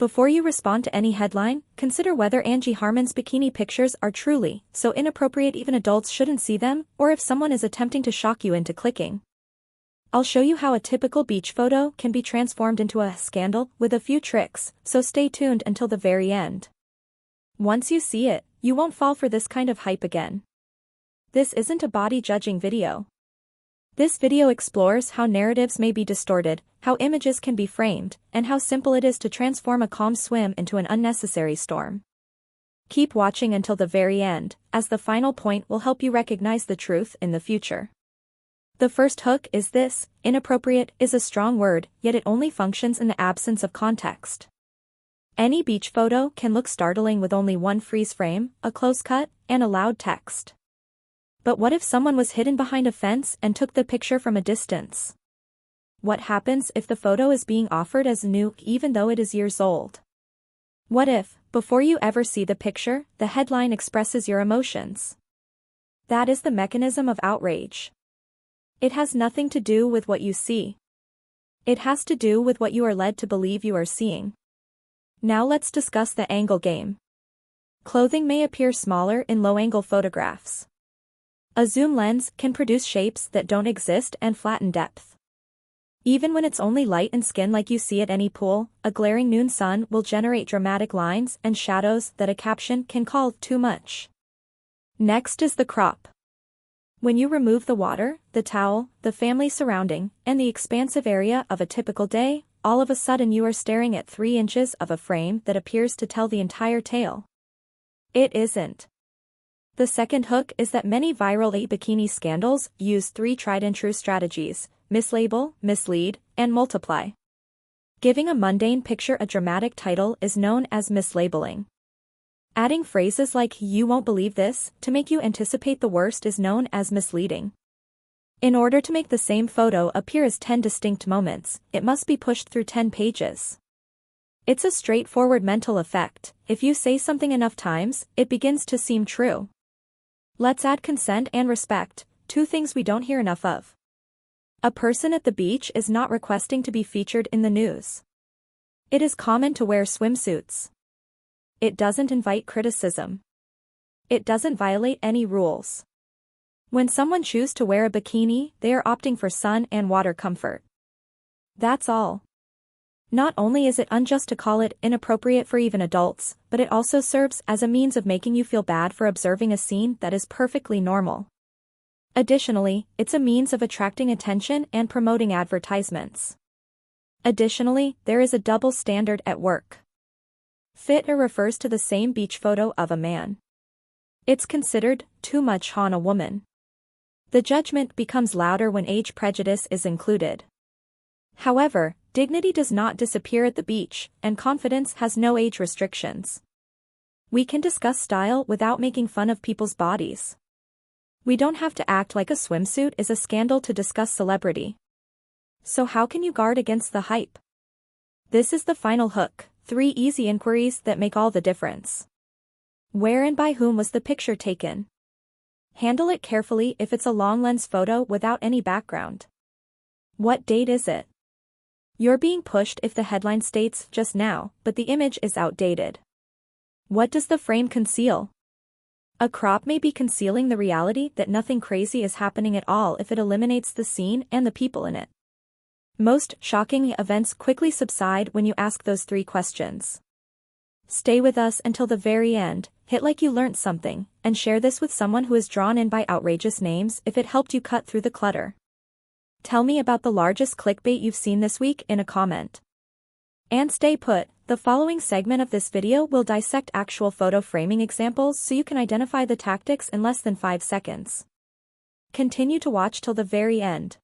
Before you respond to any headline, consider whether Angie Harmon's bikini pictures are truly so inappropriate even adults shouldn't see them, or if someone is attempting to shock you into clicking. I'll show you how a typical beach photo can be transformed into a scandal with a few tricks, so stay tuned until the very end. Once you see it, you won't fall for this kind of hype again. This isn't a body-judging video. This video explores how narratives may be distorted, how images can be framed, and how simple it is to transform a calm swim into an unnecessary storm. Keep watching until the very end, as the final point will help you recognize the truth in the future. The first hook is this: inappropriate is a strong word, yet it only functions in the absence of context. Any beach photo can look startling with only one freeze frame, a close cut, and a loud text. But what if someone was hidden behind a fence and took the picture from a distance? What happens if the photo is being offered as new even though it is years old? What if, before you ever see the picture, the headline expresses your emotions? That is the mechanism of outrage. It has nothing to do with what you see. It has to do with what you are led to believe you are seeing. Now let's discuss the angle game. Clothing may appear smaller in low-angle photographs. A zoom lens can produce shapes that don't exist and flatten depth. Even when it's only light and skin like you see at any pool, a glaring noon sun will generate dramatic lines and shadows that a caption can call too much. Next is the crop. When you remove the water, the towel, the family surrounding, and the expansive area of a typical day, all of a sudden you are staring at 3 inches of a frame that appears to tell the entire tale. It isn't. The second hook is that many viral bikini scandals use 3 tried-and-true strategies: mislabel, mislead, and multiply. Giving a mundane picture a dramatic title is known as mislabeling. Adding phrases like "you won't believe this" to make you anticipate the worst is known as misleading. In order to make the same photo appear as 10 distinct moments, it must be pushed through 10 pages. It's a straightforward mental effect: if you say something enough times, it begins to seem true. Let's add consent and respect, 2 things we don't hear enough of. A person at the beach is not requesting to be featured in the news. It is common to wear swimsuits. It doesn't invite criticism. It doesn't violate any rules. When someone chooses to wear a bikini, they are opting for sun and water comfort. That's all. Not only is it unjust to call it inappropriate for even adults, but it also serves as a means of making you feel bad for observing a scene that is perfectly normal. Additionally, it's a means of attracting attention and promoting advertisements. Additionally, there is a double standard at work. Fit refers to the same beach photo of a man. It's considered too much on a woman. The judgment becomes louder when age prejudice is included. However, dignity does not disappear at the beach, and confidence has no age restrictions. We can discuss style without making fun of people's bodies. We don't have to act like a swimsuit is a scandal to discuss celebrity. So how can you guard against the hype? This is the final hook: 3 easy inquiries that make all the difference. Where and by whom was the picture taken? Handle it carefully if it's a long lens photo without any background. What date is it? You're being pushed if the headline states "just now," but the image is outdated. What does the frame conceal? A crop may be concealing the reality that nothing crazy is happening at all if it eliminates the scene and the people in it. Most shocking events quickly subside when you ask those 3 questions. Stay with us until the very end, hit like you learned something, and share this with someone who is drawn in by outrageous names if it helped you cut through the clutter. Tell me about the largest clickbait you've seen this week in a comment. And stay put, the following segment of this video will dissect actual photo framing examples so you can identify the tactics in less than 5 seconds. Continue to watch till the very end.